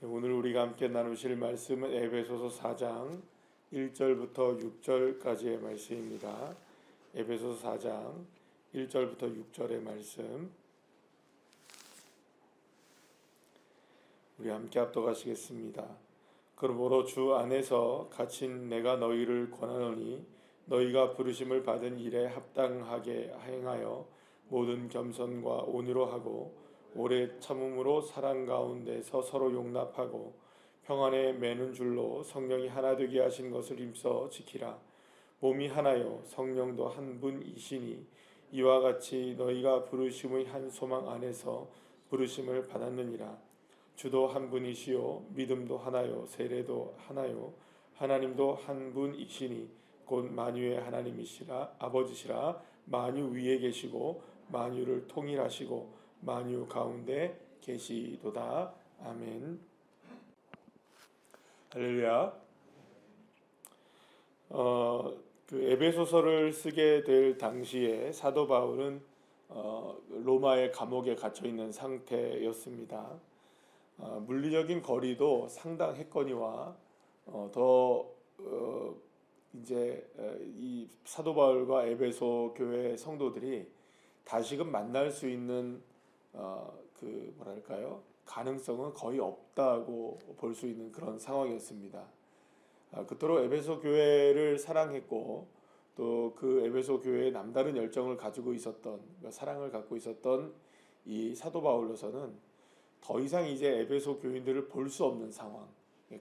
오늘 우리가 함께 나누실 말씀은 에베소서 4장 1절부터 6절까지의 말씀입니다. 에베소서 4장 1절부터 6절의 말씀 우리 함께 합독하시겠습니다. 그러므로 주 안에서 갇힌 내가 너희를 권하노니 너희가 부르심을 받은 일에 합당하게 행하여 모든 겸손과 온유로 하고 오래 참음으로 사랑 가운데서 서로 용납하고 평안에 매는 줄로 성령이 하나 되게 하신 것을 힘써 지키라. 몸이 하나요 성령도 한 분이시니 이와 같이 너희가 부르심의 한 소망 안에서 부르심을 받았느니라. 주도 한 분이시요 믿음도 하나요 세례도 하나요 하나님도 한 분이시니 곧 만유의 하나님이시라 아버지시라. 만유 위에 계시고 만유를 통일하시고 만유 가운데 계시도다. 아멘. 할렐루야. 에베소서를 쓰게 될 당시에 사도 바울은 로마의 감옥에 갇혀 있는 상태였습니다. 물리적인 거리도 상당했거니와 이제 이 사도 바울과 에베소 교회 성도들이 다시금 만날 수 있는 가능성은 거의 없다고 볼 수 있는 그런 상황이었습니다. 그토록 에베소 교회를 사랑했고 또 그 에베소 교회에 남다른 열정을 가지고 있었던 사랑을 갖고 있었던 이 사도 바울로서는 더 이상 이제 에베소 교인들을 볼 수 없는 상황,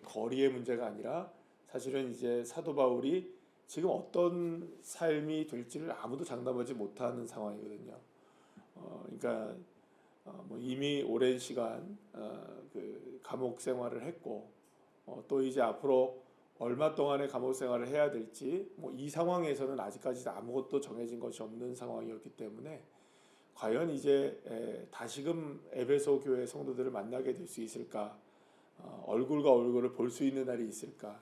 거리의 문제가 아니라 사실은 이제 사도 바울이 지금 어떤 삶이 될지를 아무도 장담하지 못하는 상황이거든요. 그러니까 이미 오랜 시간 그 감옥 생활을 했고 또 이제 앞으로 얼마 동안의 감옥 생활을 해야 될지 이 상황에서는 아직까지 아무것도 정해진 것이 없는 상황이었기 때문에 과연 이제 다시금 에베소 교회 성도들을 만나게 될 수 있을까? 얼굴과 얼굴을 볼 수 있는 날이 있을까?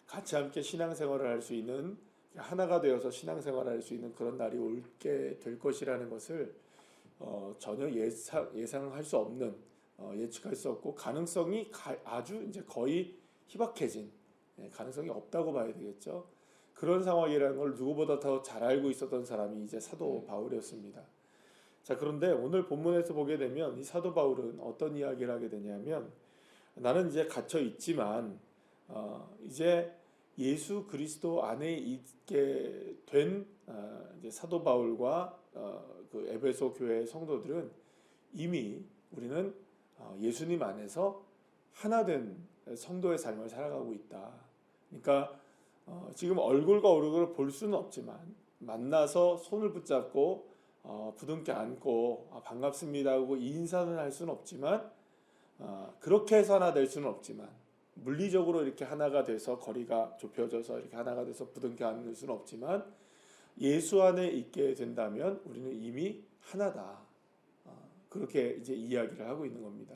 같이 함께 신앙생활을 할 수 있는 하나가 되어서 신앙생활을 할 수 있는 그런 날이 올게 될 것이라는 것을 전혀 예상할 수 없는 예측할 수 없고 가능성이 아주 이제 거의 희박해진 가능성이 없다고 봐야 되겠죠. 그런 상황이라는 걸 누구보다 더 잘 알고 있었던 사람이 이제 사도 바울이었습니다. 자, 그런데 오늘 본문에서 보게 되면 이 사도 바울은 어떤 이야기를 하게 되냐면 나는 이제 갇혀 있지만 이제 예수 그리스도 안에 있게 된 이제 사도 바울과 그 에베소 교회 성도들은 이미 우리는 예수님 안에서 하나 된 성도의 삶을 살아가고 있다. 그러니까 지금 얼굴과 얼굴을 볼 수는 없지만 만나서 손을 붙잡고 부둥켜 안고 반갑습니다 하고 인사는 할 수는 없지만 그렇게 해서 하나 될 수는 없지만 물리적으로 이렇게 하나가 돼서 거리가 좁혀져서 이렇게 하나가 돼서 부둥켜 안을 수는 없지만 예수 안에 있게 된다면 우리는 이미 하나다. 그렇게 이제 이야기를 하고 있는 겁니다.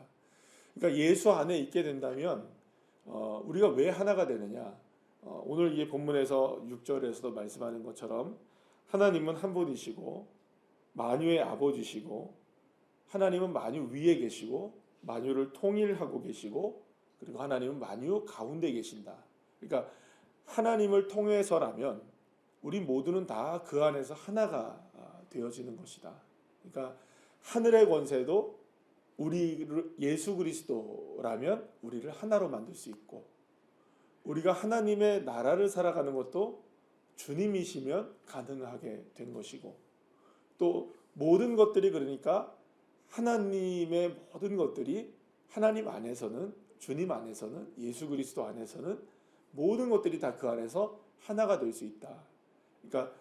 그러니까 예수 안에 있게 된다면 우리가 왜 하나가 되느냐? 오늘 이 본문에서 6절에서도 말씀하는 것처럼 하나님은 한 분이시고 만유의 아버지시고 하나님은 만유 위에 계시고 만유를 통일하고 계시고 그리고 하나님은 만유 가운데 계신다. 그러니까 하나님을 통해서라면 우리 모두는 다 그 안에서 하나가 되어지는 것이다. 그러니까 하늘의 권세도 우리를 예수 그리스도라면 우리를 하나로 만들 수 있고 우리가 하나님의 나라를 살아가는 것도 주님이시면 가능하게 된 것이고 또 모든 것들이 그러니까 하나님의 모든 것들이 하나님 안에서는 주님 안에서는 예수 그리스도 안에서는 모든 것들이 다 그 안에서 하나가 될 수 있다. 그러니까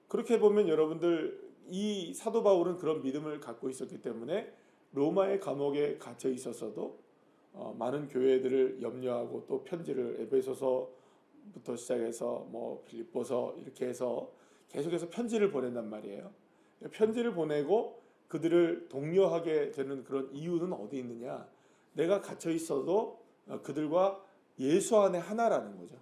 그렇게 보면 여러분들 이 사도 바울은 그런 믿음을 갖고 있었기 때문에 로마의 감옥에 갇혀 있었어도 많은 교회들을 염려하고 또 편지를 에베소서부터 시작해서 빌립보서 이렇게 해서 계속해서 편지를 보낸단 말이에요. 편지를 보내고 그들을 독려하게 되는 그런 이유는 어디 있느냐? 내가 갇혀 있어도 그들과 예수 안에 하나라는 거죠.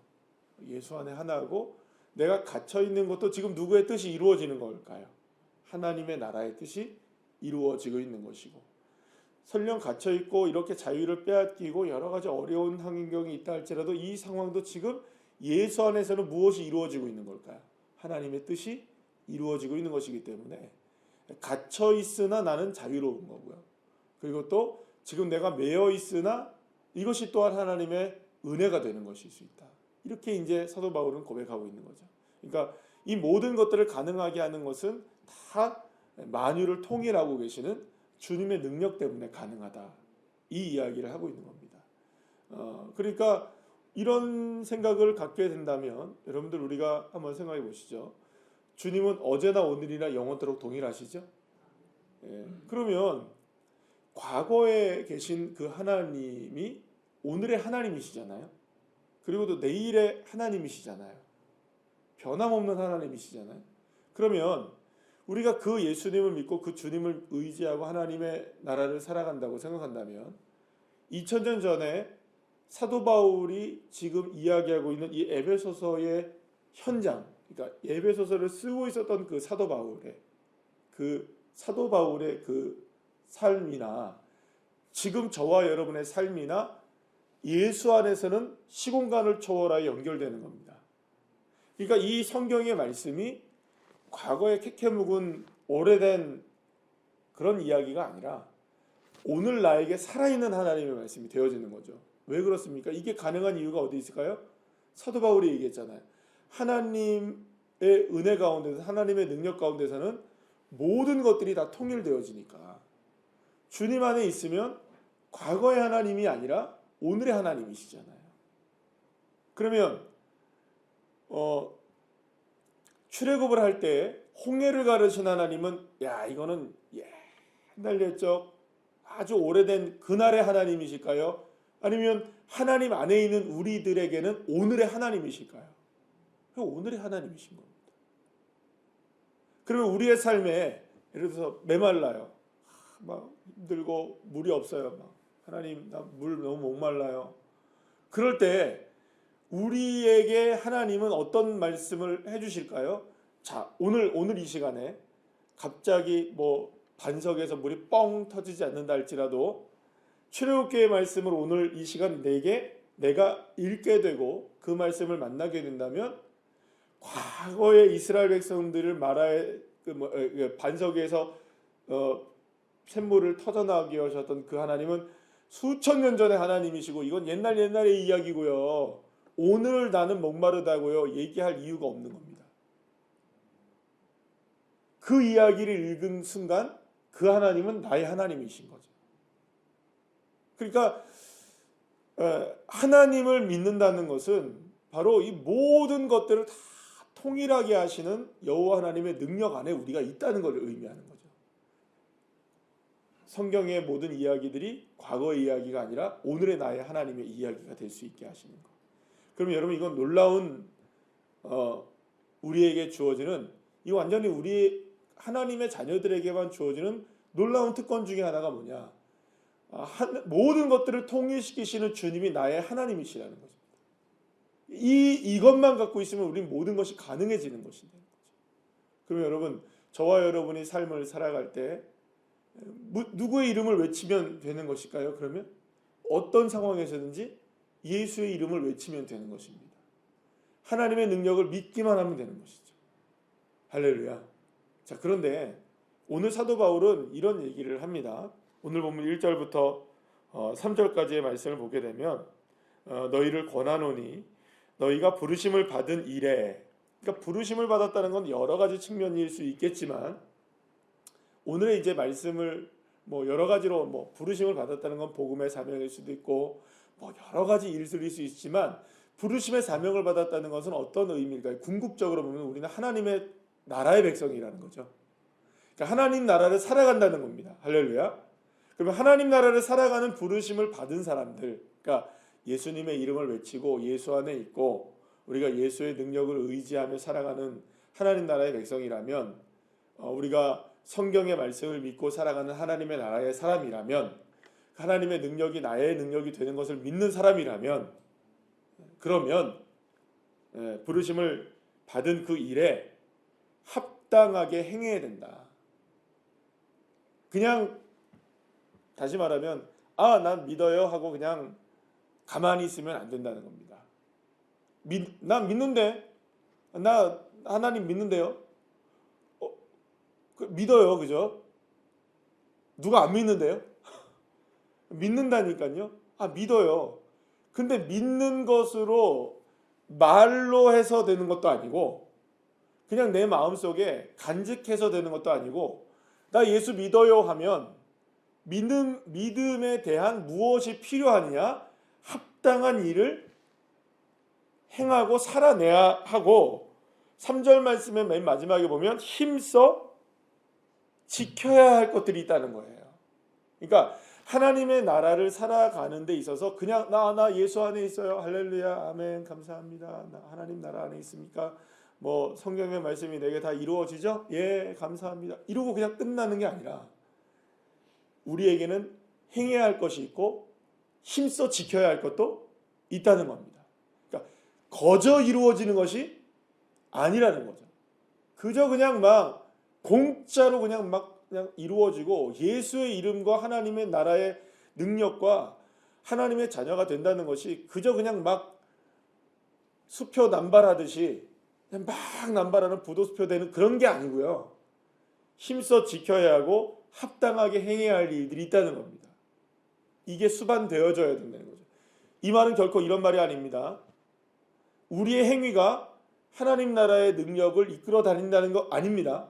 예수 안에 하나고 내가 갇혀 있는 것도 지금 누구의 뜻이 이루어지는 걸까요? 하나님의 나라의 뜻이 이루어지고 있는 것이고 설령 갇혀 있고 이렇게 자유를 빼앗기고 여러 가지 어려운 환경이 있다 할지라도 이 상황도 지금 예수 안에서는 무엇이 이루어지고 있는 걸까요? 하나님의 뜻이 이루어지고 있는 것이기 때문에 갇혀 있으나 나는 자유로운 거고요. 그리고 또 지금 내가 매여 있으나 이것이 또한 하나님의 은혜가 되는 것일 수 있다. 이렇게 이제 사도 바울은 고백하고 있는 거죠. 그러니까 이 모든 것들을 가능하게 하는 것은 다 만유를 통일하고 계시는 주님의 능력 때문에 가능하다. 이 이야기를 하고 있는 겁니다. 그러니까 이런 생각을 갖게 된다면 여러분들 우리가 한번 생각해 보시죠. 주님은 어제나 오늘이나 영원토록 동일하시죠? 예, 그러면 과거에 계신 그 하나님이 오늘의 하나님이시잖아요. 그리고 또 내일의 하나님이시잖아요. 변함없는 하나님이시잖아요. 그러면 우리가 그 예수님을 믿고 그 주님을 의지하고 하나님의 나라를 살아간다고 생각한다면 2000년 전에 사도 바울이 지금 이야기하고 있는 이 에베소서의 현장, 그러니까 에베소서를 쓰고 있었던 그 사도 바울의 그 삶이나 지금 저와 여러분의 삶이나 예수 안에서는 시공간을 초월하여 연결되는 겁니다. 그러니까 이 성경의 말씀이 과거에 캐캐 묵은 오래된 그런 이야기가 아니라 오늘 나에게 살아있는 하나님의 말씀이 되어지는 거죠. 왜 그렇습니까? 이게 가능한 이유가 어디 있을까요? 사도 바울이 얘기했잖아요. 하나님의 은혜 가운데서 하나님의 능력 가운데서는 모든 것들이 다 통일되어지니까 주님 안에 있으면 과거의 하나님이 아니라 오늘의 하나님이시잖아요. 그러면 출애굽을 할 때 홍해를 가르신 하나님은 이거는 옛날 옛적 아주 오래된 그날의 하나님이실까요? 아니면 하나님 안에 있는 우리들에게는 오늘의 하나님이실까요? 오늘의 하나님이신 겁니다. 그러면 우리의 삶에 예를 들어서 메말라요. 막 힘들고 물이 없어요. 막 하나님 나 물 너무 목말라요. 그럴 때 우리에게 하나님은 어떤 말씀을 해주실까요? 자, 오늘 이 시간에 갑자기 반석에서 물이 뻥 터지지 않는다 할지라도 출애굽기의 말씀을 오늘 이 시간 내가 읽게 되고 그 말씀을 만나게 된다면 과거의 이스라엘 백성들을 마라의 반석에서 샘물을 터져나오게 하셨던 그 하나님은 수천 년 전의 하나님이시고 이건 옛날의 이야기고요. 오늘 나는 목마르다고요 얘기할 이유가 없는 겁니다. 그 이야기를 읽은 순간 그 하나님은 나의 하나님이신 거죠. 그러니까 하나님을 믿는다는 것은 바로 이 모든 것들을 다 통일하게 하시는 여호와 하나님의 능력 안에 우리가 있다는 것을 의미하는 거죠. 성경의 모든 이야기들이 과거의 이야기가 아니라 오늘의 나의 하나님의 이야기가 될 수 있게 하시는 것. 그럼 여러분 이건 놀라운 우리에게 주어지는 이 완전히 우리 하나님의 자녀들에게만 주어지는 놀라운 특권 중에 하나가 뭐냐? 모든 것들을 통일시키시는 주님이 나의 하나님이시라는 거죠. 이것만 갖고 있으면 우리는 모든 것이 가능해지는 것이라는 거죠. 그러면 여러분 저와 여러분이 삶을 살아갈 때 누구의 이름을 외치면 되는 것일까요? 그러면 어떤 상황에서든지 예수의 이름을 외치면 되는 것입니다. 하나님의 능력을 믿기만 하면 되는 것이죠. 할렐루야. 자, 그런데 오늘 사도 바울은 이런 얘기를 합니다. 오늘 보면 1절부터 3절까지의 말씀을 보게 되면 너희를 권하노니 너희가 부르심을 받은 일에, 그러니까 부르심을 받았다는 건 여러 가지 측면일 수 있겠지만 오늘의 이제 말씀을 여러 가지로 부르심을 받았다는 건 복음의 사명일 수도 있고 여러 가지 일들일 수 있지만 부르심의 사명을 받았다는 것은 어떤 의미일까요? 궁극적으로 보면 우리는 하나님의 나라의 백성이라는 거죠. 그러니까 하나님 나라를 살아간다는 겁니다. 할렐루야. 그러면 하나님 나라를 살아가는 부르심을 받은 사람들, 그러니까 예수님의 이름을 외치고 예수 안에 있고 우리가 예수의 능력을 의지하며 살아가는 하나님 나라의 백성이라면 우리가 성경의 말씀을 믿고 살아가는 하나님의 나라의 사람이라면 하나님의 능력이 나의 능력이 되는 것을 믿는 사람이라면 그러면 부르심을 받은 그 일에 합당하게 행해야 된다. 그냥 다시 말하면 난 믿어요 하고 그냥 가만히 있으면 안 된다는 겁니다. 난 믿는데, 나 하나님 믿는데요. 믿어요, 그죠? 누가 안 믿는데요? 믿는다니까요. 믿어요. 근데 믿는 것으로 말로 해서 되는 것도 아니고, 그냥 내 마음속에 간직해서 되는 것도 아니고, 나 예수 믿어요 하면 믿음에 대한 무엇이 필요하느냐? 합당한 일을 행하고 살아내야 하고, 3절 말씀의 맨 마지막에 보면 힘써 지켜야 할 것들이 있다는 거예요. 그러니까 하나님의 나라를 살아가는 데 있어서 그냥 나 예수 안에 있어요. 할렐루야, 아멘, 감사합니다. 나 하나님 나라 안에 있습니까? 뭐 성경의 말씀이 내게 다 이루어지죠? 예, 감사합니다. 이러고 그냥 끝나는 게 아니라 우리에게는 행해야 할 것이 있고 힘써 지켜야 할 것도 있다는 겁니다. 그러니까 거저 이루어지는 것이 아니라는 거죠. 그저 그냥 막 공짜로 그냥 이루어지고 예수의 이름과 하나님의 나라의 능력과 하나님의 자녀가 된다는 것이 그저 그냥 막 수표 남발하듯이 그냥 막 남발하는 부도수표 되는 그런 게 아니고요. 힘써 지켜야 하고 합당하게 행해야 할 일들이 있다는 겁니다. 이게 수반되어져야 된다는 거죠. 이 말은 결코 이런 말이 아닙니다. 우리의 행위가 하나님 나라의 능력을 이끌어 다닌다는 거 아닙니다.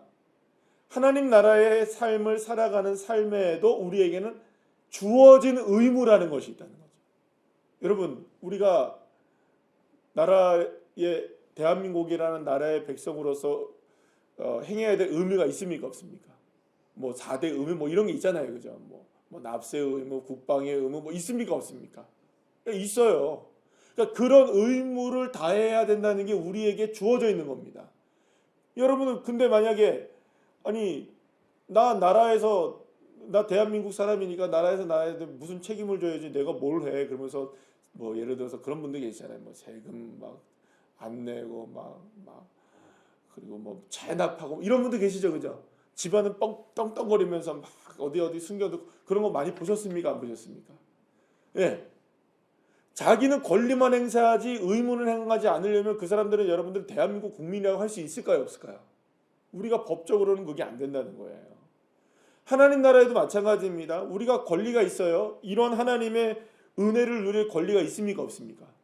하나님 나라의 삶을 살아가는 삶에도 우리에게는 주어진 의무라는 것이 있다는 거죠. 여러분, 우리가 나라의 대한민국이라는 나라의 백성으로서 행해야 될 의무가 있습니까? 없습니까? 뭐 4대 의무 뭐 이런 게 있잖아요. 그죠? 뭐 납세 의무, 국방의 의무 뭐 있습니까? 없습니까? 있어요. 그러니까 그런 의무를 다해야 된다는 게 우리에게 주어져 있는 겁니다. 여러분은 근데 만약에 나 대한민국 사람이니까 나라에서 나한테 무슨 책임을 져야지 내가 뭘 해? 그러면서 뭐 예를 들어서 그런 분들 계시잖아요. 뭐 세금 막 안 내고 그리고 뭐 체납하고 이런 분들 계시죠, 그죠? 집안은 떵떵거리면서 막 어디 숨겨두고 그런 거 많이 보셨습니까? 안 보셨습니까? 예. 자기는 권리만 행사하지 의무는 행하지 않으려면 그 사람들은 여러분들 대한민국 국민이라고 할 수 있을까요? 없을까요? 우리가 법적으로는 그게 안 된다는 거예요. 하나님 나라에도 마찬가지입니다. 우리가 권리가 있어요. 이런 하나님의 은혜를 누릴 권리가 있습니까? 없습니까?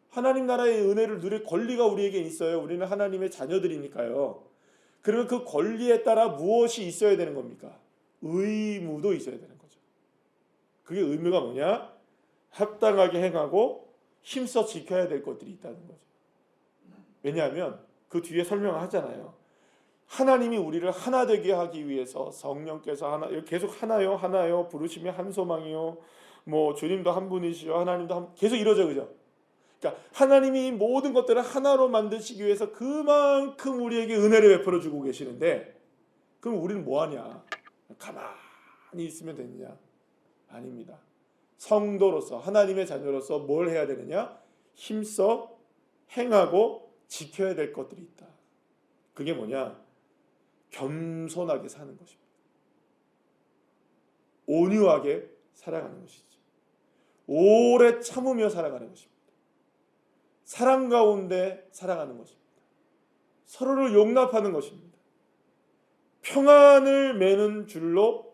하나님 나라의 은혜를 누릴 권리가 우리에게 있어요. 우리는 하나님의 자녀들이니까요. 그러면 그 권리에 따라 무엇이 있어야 되는 겁니까? 의무도 있어야 되는 거죠. 그게 의무가 뭐냐? 합당하게 행하고 힘써 지켜야 될 것들이 있다는 거죠. 왜냐하면 그 뒤에 설명을 하잖아요. 하나님이 우리를 하나 되게 하기 위해서 성령께서 계속 하나요 부르시면 한 소망이요. 뭐 주님도 한 분이시요. 하나님도 계속 이러죠, 그죠? 그러니까 하나님이 모든 것들을 하나로 만드시기 위해서 그만큼 우리에게 은혜를 베풀어 주고 계시는데, 그럼 우리는 뭐 하냐? 가만히 있으면 되느냐? 아닙니다. 성도로서 하나님의 자녀로서 뭘 해야 되느냐? 힘써 행하고 지켜야 될 것들이 있다. 그게 뭐냐? 겸손하게 사는 것입니다. 온유하게 살아가는 것이죠. 오래 참으며 살아가는 것입니다. 사랑 가운데 살아가는 것입니다. 서로를 용납하는 것입니다. 평안을 매는 줄로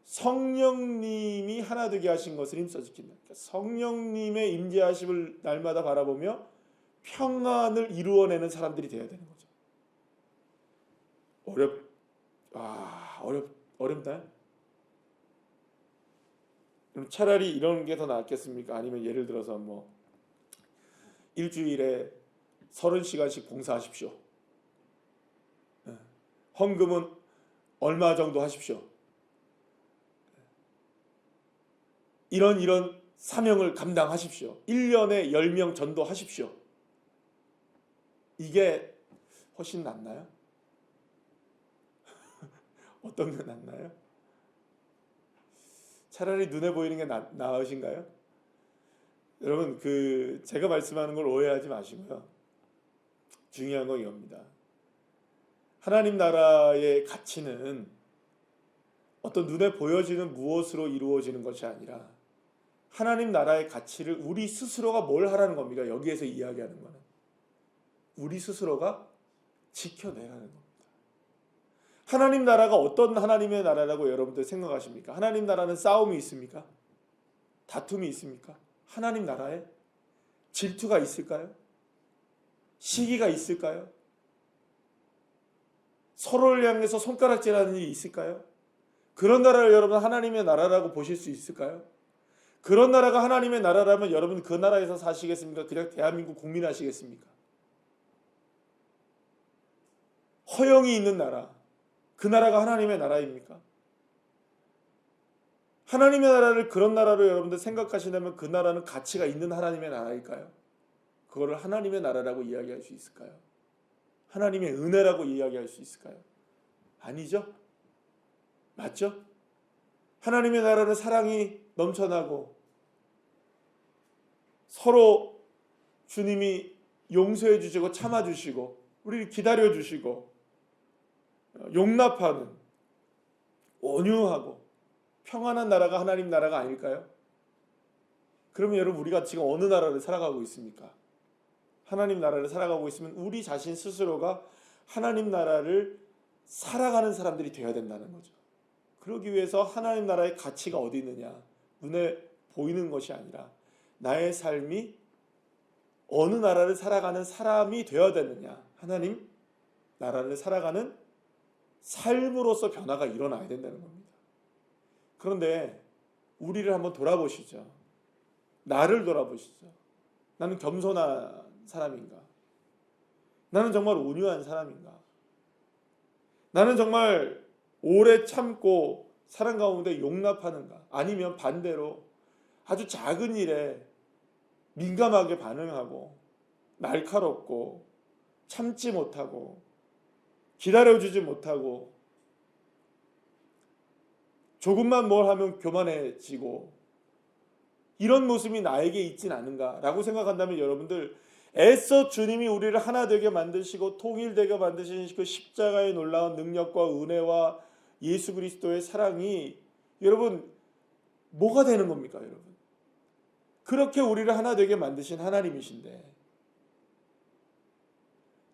성령님이 하나 되게 하신 것을 힘써 지킨다. 그러니까 성령님의 임재하심을 날마다 바라보며 평안을 이루어내는 사람들이 되어야 되는 거죠. 어렵다. 그럼 차라리 이런 게 더 낫겠습니까? 아니면 예를 들어서 뭐 일주일에 30시간씩 봉사하십시오. 헌금은 얼마 정도 하십시오. 이런 사명을 감당하십시오. 1년에 10명 전도하십시오. 이게 훨씬 낫나요? 어떤 게 낫나요? 차라리 눈에 보이는 게 나으신가요? 여러분, 제가 말씀하는 걸 오해하지 마시고요. 중요한 건 이겁니다. 하나님 나라의 가치는 어떤 눈에 보여지는 무엇으로 이루어지는 것이 아니라 하나님 나라의 가치를 우리 스스로가 뭘 하라는 겁니까? 여기에서 이야기하는 거는 우리 스스로가 지켜내라는 겁니다. 하나님 나라가 어떤 하나님의 나라라고 여러분들 생각하십니까? 하나님 나라는 싸움이 있습니까? 다툼이 있습니까? 하나님 나라에 질투가 있을까요? 시기가 있을까요? 서로를 향해서 손가락질하는 일이 있을까요? 그런 나라를 여러분 하나님의 나라라고 보실 수 있을까요? 그런 나라가 하나님의 나라라면 여러분 그 나라에서 사시겠습니까? 그냥 대한민국 국민 하시겠습니까? 허영이 있는 나라, 그 나라가 하나님의 나라입니까? 하나님의 나라를 그런 나라로 여러분들 생각하신다면 그 나라는 가치가 있는 하나님의 나라일까요? 그거를 하나님의 나라라고 이야기할 수 있을까요? 하나님의 은혜라고 이야기할 수 있을까요? 아니죠? 맞죠? 하나님의 나라는 사랑이 넘쳐나고 서로 주님이 용서해 주시고 참아 주시고 우리를 기다려 주시고 용납하는 온유하고 평안한 나라가 하나님 나라가 아닐까요? 그러면 여러분 우리가 지금 어느 나라를 살아가고 있습니까? 하나님 나라를 살아가고 있으면 우리 자신 스스로가 하나님 나라를 살아가는 사람들이 되어야 된다는 거죠. 그러기 위해서 하나님 나라의 가치가 어디 있느냐? 눈에 보이는 것이 아니라 나의 삶이 어느 나라를 살아가는 사람이 되어야 되느냐? 하나님 나라를 살아가는 삶으로서 변화가 일어나야 된다는 겁니다. 그런데 우리를 한번 돌아보시죠. 나를 돌아보시죠. 나는 겸손한 사람인가? 나는 정말 온유한 사람인가? 나는 정말 오래 참고 사람 가운데 용납하는가? 아니면 반대로 아주 작은 일에 민감하게 반응하고 날카롭고 참지 못하고 기다려주지 못하고 조금만 뭘 하면 교만해지고 이런 모습이 나에게 있진 않은가라고 생각한다면 여러분들 애써 주님이 우리를 하나 되게 만드시고 통일되게 만드신 그 십자가의 놀라운 능력과 은혜와 예수 그리스도의 사랑이 여러분 뭐가 되는 겁니까 여러분? 그렇게 우리를 하나 되게 만드신 하나님이신데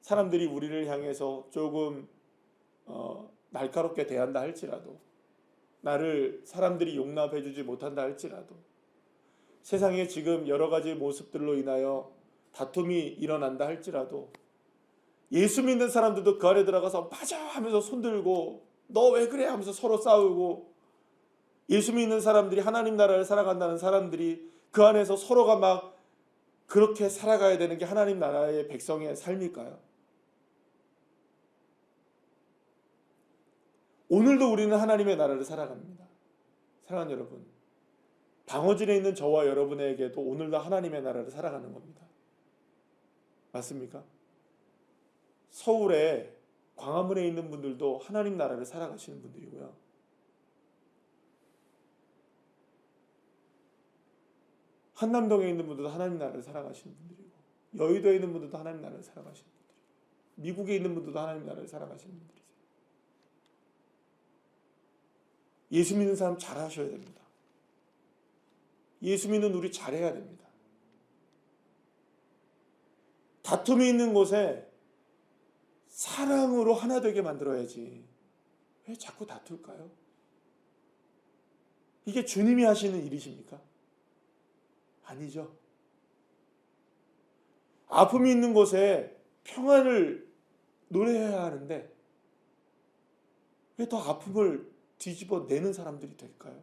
사람들이 우리를 향해서 조금 날카롭게 대한다 할지라도 나를 사람들이 용납해 주지 못한다 할지라도 세상에 지금 여러 가지 모습들로 인하여 다툼이 일어난다 할지라도 예수 믿는 사람들도 그 안에 들어가서 맞아 하면서 손들고 너 왜 그래 하면서 서로 싸우고 예수 믿는 사람들이 하나님 나라를 살아간다는 사람들이 그 안에서 서로가 막 그렇게 살아가야 되는 게 하나님 나라의 백성의 삶일까요? 오늘도 우리는 하나님의 나라를 살아갑니다. 사랑하는 여러분, 방어진에 있는 저와 여러분에게도 오늘도 하나님의 나라를 살아가는 겁니다. 맞습니까? 서울에 광화문에 있는 분들도 하나님 나라를 살아가시는 분들이고요. 한남동에 있는 분들도 하나님 나라를 살아가시는 분들이고 여의도에 있는 분들도 하나님 나라를 살아가시는 분들이고 미국에 있는 분들도 하나님 나라를 살아가시는 분들이세요. 예수 믿는 사람 잘하셔야 됩니다. 예수 믿는 우리 잘해야 됩니다. 다툼이 있는 곳에 사랑으로 하나 되게 만들어야지 왜 자꾸 다툴까요? 이게 주님이 하시는 일이십니까? 아니죠. 아픔이 있는 곳에 평안을 노래해야 하는데 왜 더 아픔을 뒤집어 내는 사람들이 될까요?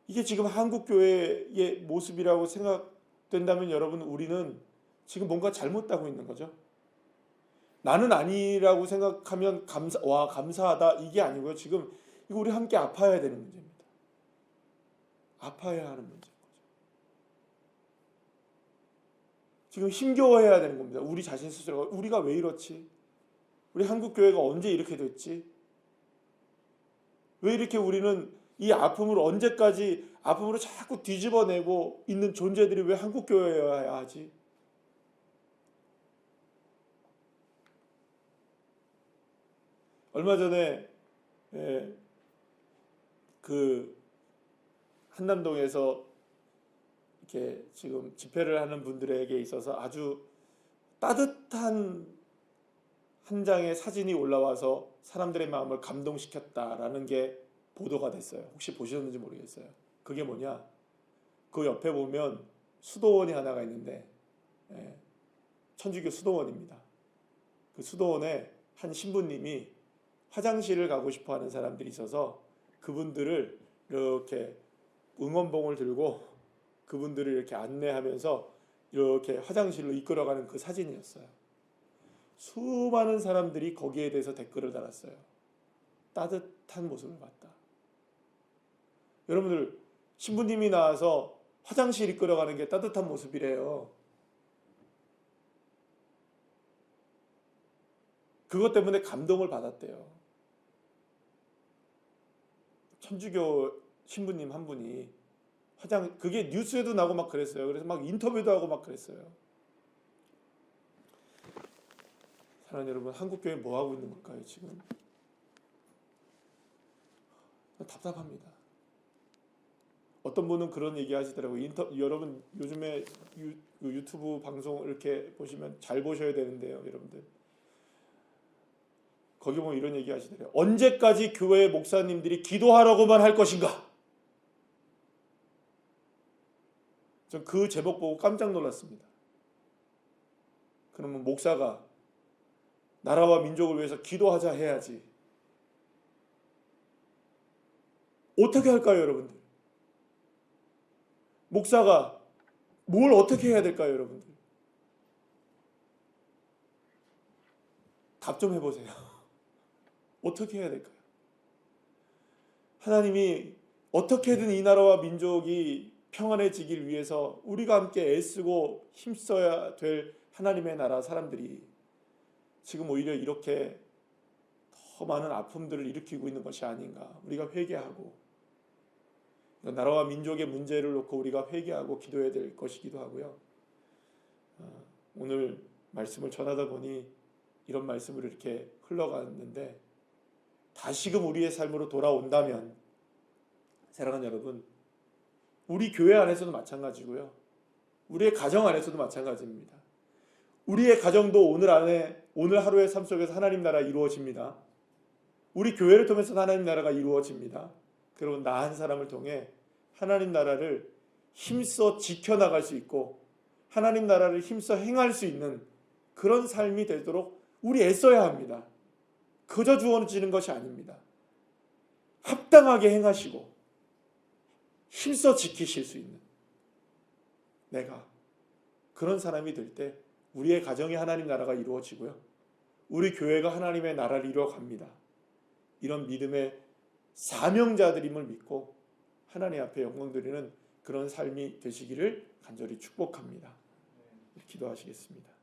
이게 지금 한국교회의 모습이라고 생각된다면 여러분 우리는 지금 뭔가 잘못하고 있는 거죠. 나는 아니라고 생각하면 감사하다 이게 아니고요. 지금 이거 우리 함께 아파야 되는 문제입니다. 아파야 하는 문제인 거죠. 지금 힘겨워해야 되는 겁니다. 우리 자신 스스로가 우리가 왜 이렇지? 우리 한국교회가 언제 이렇게 됐지? 왜 이렇게 우리는 이 아픔을 언제까지 아픔으로 자꾸 뒤집어내고 있는 존재들이 왜 한국교회여야 하지? 얼마 전에 그 한남동에서 이렇게 지금 집회를 하는 분들에게 있어서 아주 따뜻한 한 장의 사진이 올라와서 사람들의 마음을 감동시켰다라는 게 보도가 됐어요. 혹시 보셨는지 모르겠어요. 그게 뭐냐? 그 옆에 보면 수도원이 하나가 있는데 천주교 수도원입니다. 그 수도원에 한 신부님이 화장실을 가고 싶어하는 사람들이 있어서 그분들을 이렇게 응원봉을 들고 그분들을 이렇게 안내하면서 이렇게 화장실로 이끌어가는 그 사진이었어요. 수많은 사람들이 거기에 대해서 댓글을 달았어요. 따뜻한 모습을 봤다. 여러분들, 신부님이 나와서 화장실 이끌어가는 게 따뜻한 모습이래요. 그것 때문에 감동을 받았대요. 천주교 신부님 한 분이 그게 뉴스에도 나고 막 그랬어요. 그래서 막 인터뷰도 하고 막 그랬어요. 사랑하는 여러분, 한국교회 뭐 하고 있는 걸까요, 지금? 답답합니다. 어떤 분은 그런 얘기 하시더라고요. 여러분, 요즘에 유튜브 방송 이렇게 보시면 잘 보셔야 되는데요, 여러분들. 거기 보면 이런 얘기 하시더래요. 언제까지 교회 목사님들이 기도하라고만 할 것인가? 전 그 제목 보고 깜짝 놀랐습니다. 그러면 목사가 나라와 민족을 위해서 기도하자 해야지. 어떻게 할까요, 여러분들? 목사가 뭘 어떻게 해야 될까요, 여러분들? 답 좀 해보세요. 어떻게 해야 될까요? 하나님이 어떻게든 이 나라와 민족이 평안해지길 위해서 우리가 함께 애쓰고 힘써야 될 하나님의 나라 사람들이 지금 오히려 이렇게 더 많은 아픔들을 일으키고 있는 것이 아닌가. 우리가 회개하고 나라와 민족의 문제를 놓고 우리가 회개하고 기도해야 될 것이기도 하고요. 오늘 말씀을 전하다 보니 이런 말씀을 이렇게 흘러갔는데 다시금 우리의 삶으로 돌아온다면 사랑하는 여러분, 우리 교회 안에서도 마찬가지고요. 우리의 가정 안에서도 마찬가지입니다. 우리의 가정도 오늘 하루의 삶 속에서 하나님 나라 이루어집니다. 우리 교회를 통해서 하나님 나라가 이루어집니다. 그리고 나 한 사람을 통해 하나님 나라를 힘써 지켜나갈 수 있고 하나님 나라를 힘써 행할 수 있는 그런 삶이 되도록 우리 애써야 합니다. 그저 주어지는 것이 아닙니다. 합당하게 행하시고 힘써 지키실 수 있는 내가 그런 사람이 될 때 우리의 가정이 하나님 나라가 이루어지고요. 우리 교회가 하나님의 나라를 이루어갑니다. 이런 믿음의 사명자들임을 믿고 하나님 앞에 영광 드리는 그런 삶이 되시기를 간절히 축복합니다. 기도하시겠습니다.